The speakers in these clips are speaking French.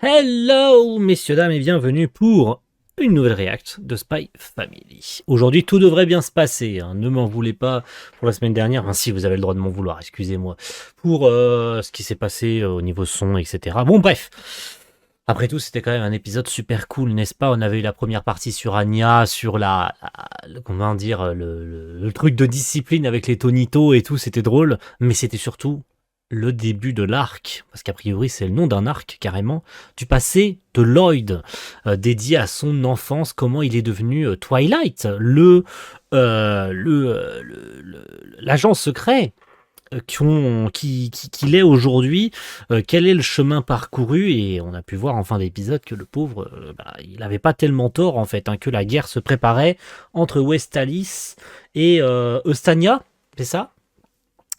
Hello, messieurs, dames, et bienvenue pour une nouvelle react de Spy Family. Aujourd'hui, tout devrait bien se passer, hein. Ne m'en voulez pas pour la semaine dernière. Enfin, si, vous avez le droit de m'en vouloir, excusez-moi. Pour ce qui s'est passé au niveau son, etc. Bon, bref. Après tout, c'était quand même un épisode super cool, n'est-ce pas? On avait eu la première partie sur Anya, sur comment dire, le truc de discipline avec les Tonito et tout, c'était drôle. Mais c'était surtout le début de l'arc, parce qu'a priori c'est le nom d'un arc carrément, du passé de Lloyd, dédié à son enfance, comment il est devenu Twilight, l'agent secret qu'il est aujourd'hui, quel est le chemin parcouru, et on a pu voir en fin d'épisode que le pauvre, il n'avait pas tellement tort en fait, hein, que la guerre se préparait entre Westalis et Eustania, c'est ça?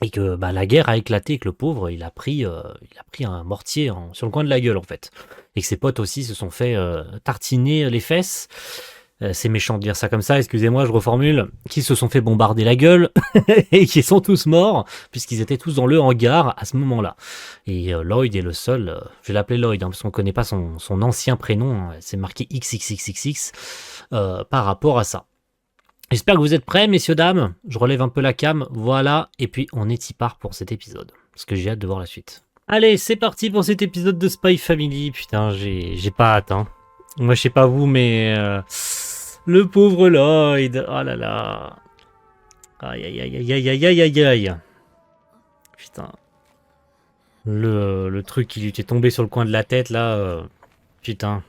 Et que la guerre a éclaté, et que le pauvre, il a pris un mortier sur le coin de la gueule, en fait. Et que ses potes aussi se sont fait tartiner les fesses. C'est méchant de dire ça comme ça, excusez-moi, je reformule. Qui se sont fait bombarder la gueule et qui sont tous morts, puisqu'ils étaient tous dans le hangar à ce moment-là. Et Lloyd est le seul, je vais l'appeler Lloyd, hein, parce qu'on ne connaît pas son ancien prénom, hein, c'est marqué XXXXX par rapport à ça. J'espère que vous êtes prêts, messieurs, dames. Je relève un peu la cam, voilà. Et puis, on est y part pour cet épisode. Parce que j'ai hâte de voir la suite. Allez, c'est parti pour cet épisode de Spy Family. Putain, j'ai pas hâte, hein. Moi, je sais pas vous, mais... le pauvre Lloyd. Oh là là. Aïe, aïe, aïe, aïe, aïe, aïe, aïe, aïe. Putain. Le truc qui lui était tombé sur le coin de la tête, là... putain.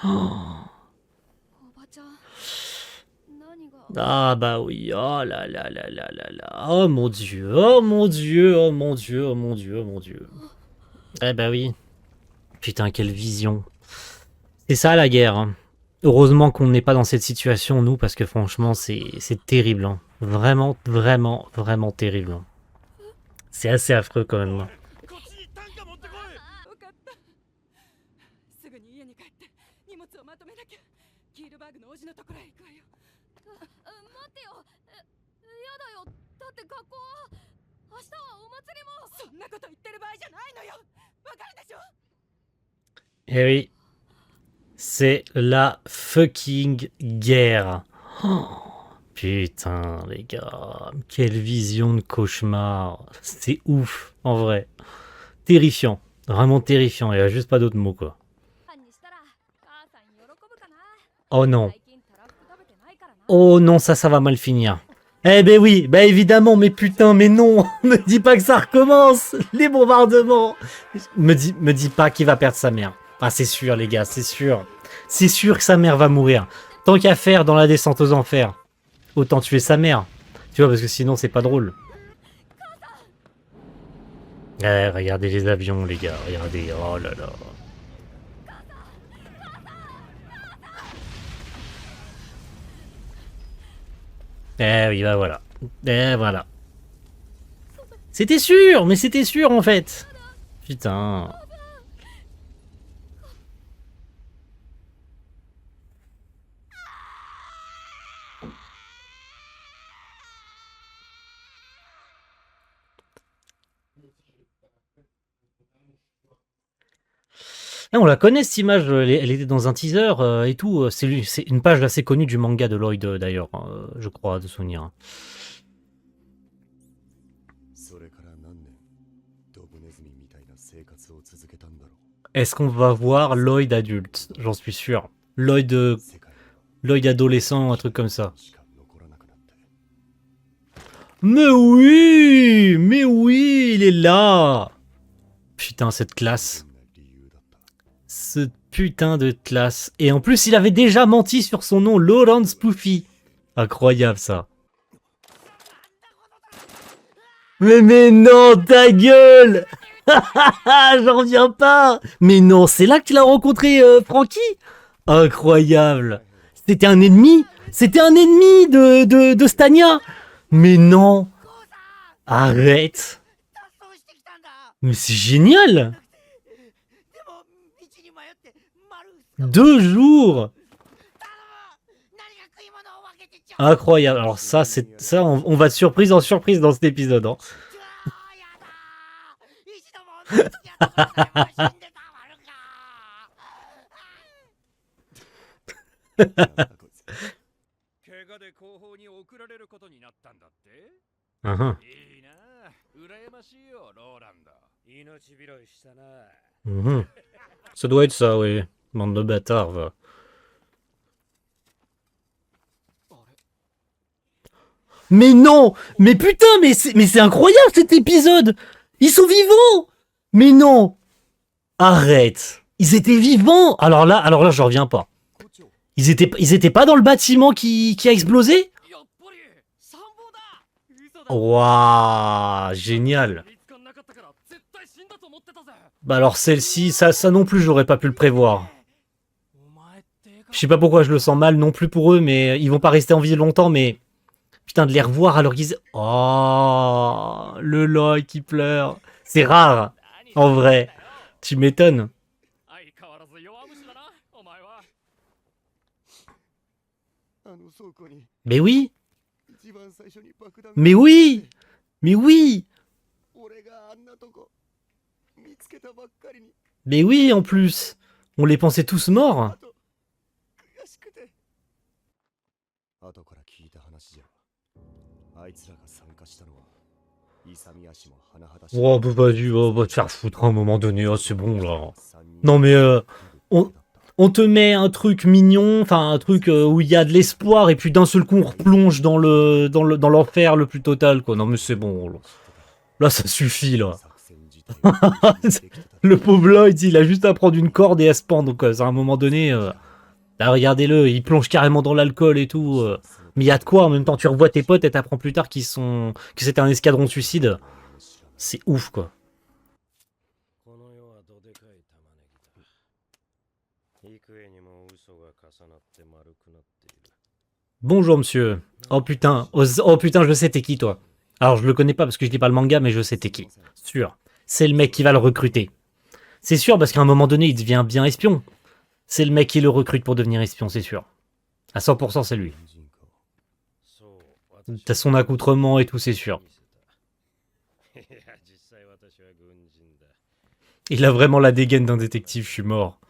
Oh. Ah bah oui, oh là là là là là là, oh mon dieu, oh mon dieu, oh mon dieu, oh mon dieu, oh mon dieu. Eh bah oui, putain quelle vision. C'est ça la guerre, hein. Heureusement qu'on n'est pas dans cette situation nous, parce que franchement c'est terrible, hein. Vraiment, vraiment, vraiment terrible, hein. C'est assez affreux quand même, hein. Eh oui, c'est la fucking guerre. Oh, putain les gars, quelle vision de cauchemar. C'est ouf, en vrai. Terrifiant, vraiment terrifiant, il n'y a juste pas d'autres mots quoi. Oh non. Oh non, ça va mal finir. Eh ben oui, bah évidemment, mais putain, mais non. Me dis pas que ça recommence. Les bombardements. Me dis pas qu'il va perdre sa mère. Ah c'est sûr les gars, c'est sûr. C'est sûr que sa mère va mourir. Tant qu'à faire dans la descente aux enfers, autant tuer sa mère. Tu vois, parce que sinon c'est pas drôle. Eh, regardez les avions les gars, regardez, oh là là. Eh oui, bah voilà. Eh voilà. C'était sûr, mais c'était sûr en fait. Putain. Ah, on la connaît cette image, elle était dans un teaser et tout. C'est une page assez connue du manga de Lloyd d'ailleurs, je crois, de souvenir. Est-ce qu'on va voir Lloyd adulte? J'en suis sûr. Lloyd adolescent, un truc comme ça. Mais oui, il est là. Putain, cette classe. Ce putain de classe. Et en plus, il avait déjà menti sur son nom, Laurence Poufy. Incroyable, ça. Mais non, ta gueule. J'en reviens pas. Mais non, c'est là que tu l'as rencontré, Frankie. Incroyable. C'était un ennemi. C'était un ennemi de Stania. Mais non. Arrête. Mais c'est génial. 2 jours. Incroyable. Alors ça, on va de surprise en surprise dans cet épisode, hein. Uhum. Mhm. Ça doit être ça, oui. Bande de bâtards, va. Mais non! Mais putain, mais c'est incroyable cet épisode! Ils sont vivants! Mais non! Arrête! Ils étaient vivants! Alors là, je reviens pas. Ils étaient pas dans le bâtiment qui a explosé? Waouh! Génial! Bah alors celle-ci, ça non plus, j'aurais pas pu le prévoir. Je sais pas pourquoi je le sens mal non plus pour eux, mais ils vont pas rester en vie longtemps, mais... Putain, de les revoir alors qu'ils... Oh, le Loy qui pleure. C'est rare, en vrai. Tu m'étonnes. Mais oui, mais oui, mais oui, mais oui, en plus. On les pensait tous morts. Oh, bah, vas-y, oh, va te faire foutre à un moment donné. Oh, c'est bon, là. Non, mais on, on te met un truc mignon, enfin un truc où il y a de l'espoir, et puis d'un seul coup on replonge dans l'enfer le plus total, quoi. Non, mais c'est bon. Là, ça suffit, là. Le pauvre Lloyd, il a juste à prendre une corde et à se pendre, quoi. À un moment donné, là, regardez-le, il plonge carrément dans l'alcool et tout. Mais il y a de quoi, en même temps, tu revois tes potes et t'apprends plus tard que c'était un escadron suicide. C'est ouf, quoi. Bonjour, monsieur. Oh putain, oh putain, je sais t'es qui, toi. Alors, je le connais pas parce que je lis pas le manga, mais je sais t'es qui. Sûr. C'est le mec qui va le recruter. C'est sûr, parce qu'à un moment donné, il devient bien espion. C'est le mec qui le recrute pour devenir espion, c'est sûr. À 100%, c'est lui. T'as son accoutrement et tout, c'est sûr. Il a vraiment la dégaine d'un détective, je suis mort.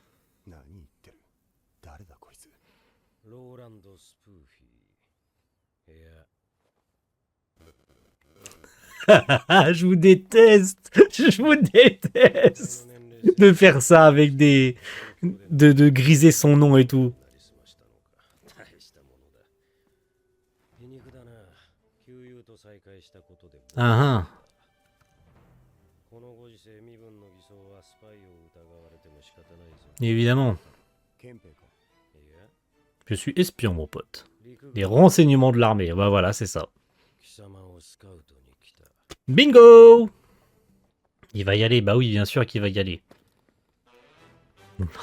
Je vous déteste. Je vous déteste. De faire ça avec des... De griser son nom et tout. Ah ah. Évidemment. Je suis espion, mon pote. Les renseignements de l'armée. Bah voilà, c'est ça. Bingo! Il va y aller. Bah oui, bien sûr qu'il va y aller.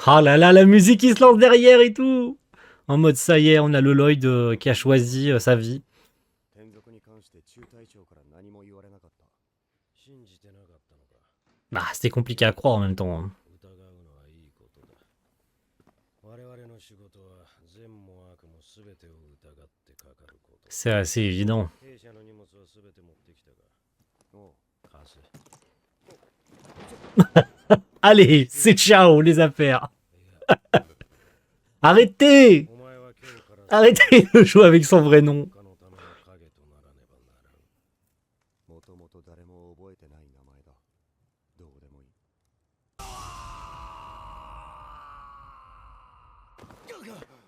Ah là là, la musique qui se lance derrière et tout. En mode, ça y est, on a le Lloyd qui a choisi sa vie. Bah, c'était compliqué à croire en même temps. Hein. C'est assez évident. Allez, c'est ciao les affaires. Arrêtez! Arrêtez de jouer avec son vrai nom.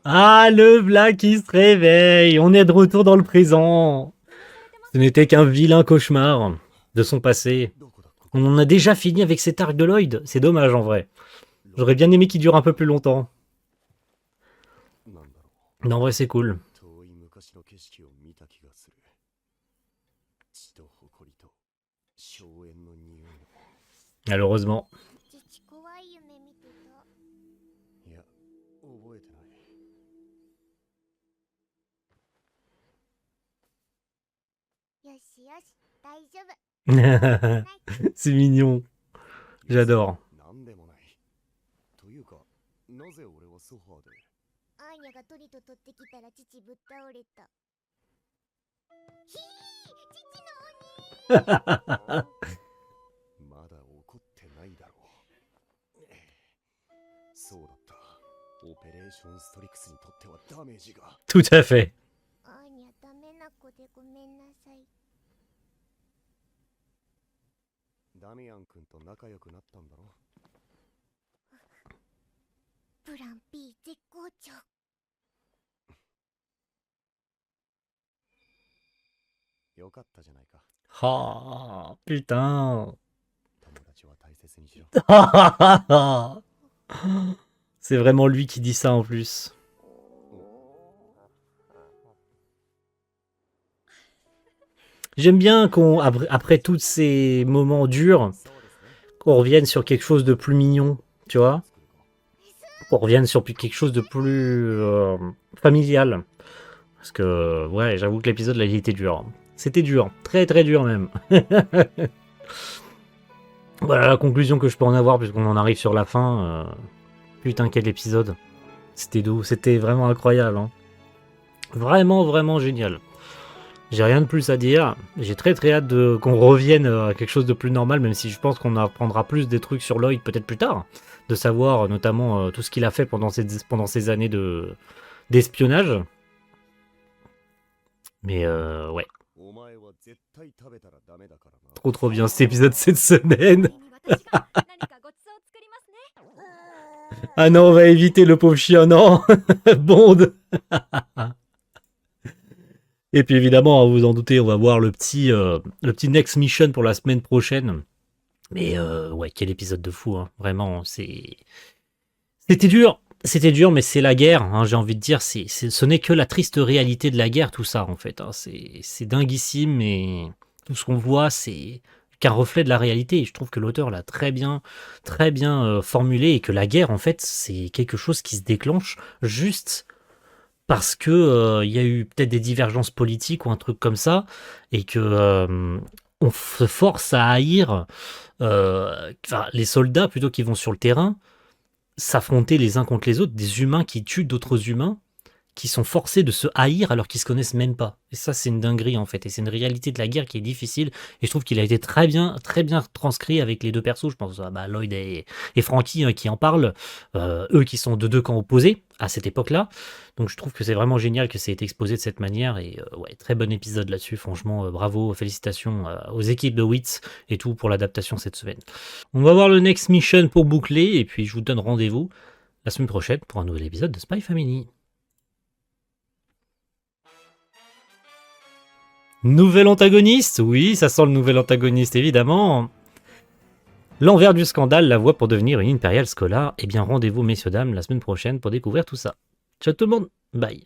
Ah, le Black qui se réveille. On est de retour dans le présent. Ce n'était qu'un vilain cauchemar de son passé. On en a déjà fini avec cet arc de Lloyd. C'est dommage en vrai. J'aurais bien aimé qu'il dure un peu plus longtemps. Mais en vrai, c'est cool. Malheureusement. C'est mignon. J'adore. Tout à fait. あーにゃダメな子でごめんなさい。ダミアン君と仲良くなったんだろ。プラン B 絶好調。よかったじゃないか。 Ah, putain. 友達は大切にしろ。 C'est vraiment lui qui dit ça en plus. J'aime bien qu'on, après tous ces moments durs, qu'on revienne sur quelque chose de plus mignon, tu vois, qu'on revienne sur quelque chose de plus familial. Parce que, ouais, j'avoue que l'épisode là, il était dur. C'était dur, très très dur même. Voilà la conclusion que je peux en avoir, puisqu'on en arrive sur la fin. Putain, quel épisode. C'était doux, c'était vraiment incroyable. Hein. Vraiment, vraiment génial. J'ai rien de plus à dire. J'ai très très hâte qu'on revienne à quelque chose de plus normal, même si je pense qu'on apprendra plus des trucs sur Lloyd peut-être plus tard. De savoir notamment tout ce qu'il a fait pendant ces années d'espionnage. Mais ouais. Trop bien cet épisode cette semaine. Ah non, on va éviter le pauvre chien, non. Bond. Et puis évidemment, vous en doutez, on va voir le petit Next Mission pour la semaine prochaine. Mais ouais, quel épisode de fou, hein. Vraiment, c'était dur. C'était dur, mais c'est la guerre, hein, j'ai envie de dire. Ce n'est que la triste réalité de la guerre, tout ça, en fait. Hein. C'est dinguissime, mais tout ce qu'on voit, c'est qu'un reflet de la réalité. Et je trouve que l'auteur l'a très bien formulé, et que la guerre, en fait, c'est quelque chose qui se déclenche juste parce que y a eu peut-être des divergences politiques ou un truc comme ça, et que on se force à haïr les soldats plutôt qui vont sur le terrain, s'affronter les uns contre les autres, des humains qui tuent d'autres humains, qui sont forcés de se haïr alors qu'ils se connaissent même pas. Et ça, c'est une dinguerie en fait, et c'est une réalité de la guerre qui est difficile, et je trouve qu'il a été très bien transcrit avec les deux persos, je pense à Lloyd et Frankie hein, qui en parlent, eux qui sont de deux camps opposés à cette époque-là, donc je trouve que c'est vraiment génial que ça ait été exposé de cette manière, et ouais, très bon épisode là-dessus, franchement, bravo, félicitations aux équipes de Wits et tout pour l'adaptation cette semaine. On va voir le Next Mission pour boucler, et puis je vous donne rendez-vous la semaine prochaine pour un nouvel épisode de Spy Family. Nouvel antagoniste, oui, ça sent le nouvel antagoniste, évidemment. L'envers du scandale, la voie pour devenir une Imperial Scholar. Eh bien, rendez-vous, messieurs, dames, la semaine prochaine pour découvrir tout ça. Ciao tout le monde, bye.